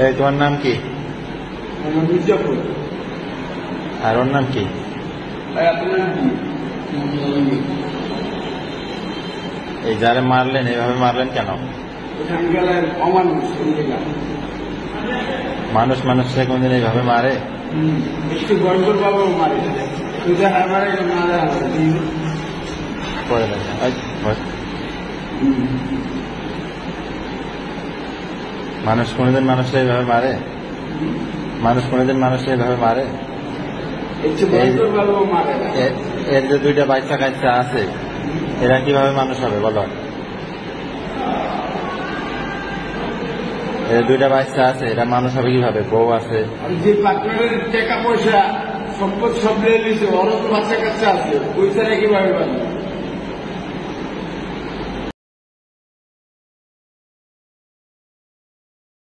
এই তোমার নাম কি? মির্জাপুর। আর ওর নাম কি? আপনার নাম কি? এই যারা মারলেন এইভাবে মারলেন কেন? ওখানকার অমানুষ মানুষ মানুষকে কোনদিন এইভাবে মারে? একটু গড়গড় বাবাও মারে সোজা হারবারে মারা পড়ে দেখেন। মানুষ কোনদিন মানুষকে এইভাবে মারে? মানুষ কোনদিন মানুষকে এইভাবে মারে? একটু গড়গড় বাবাও মারে। এর যে দুইটা বাচ্চা কাচ্চা আছে এরা কিভাবে মানুষ হবে বলো? এর দুইটা বাচ্চা আছে এরা মানুষ হবে কিভাবে? বউ আছে, যে পার্টনারের টাকা পয়সা সম্পদ সব নিয়ে নিয়েছে, ওরও তো বাচ্চা কাচ্চা আছে, ওই ছাড়া কিভাবে পাবে?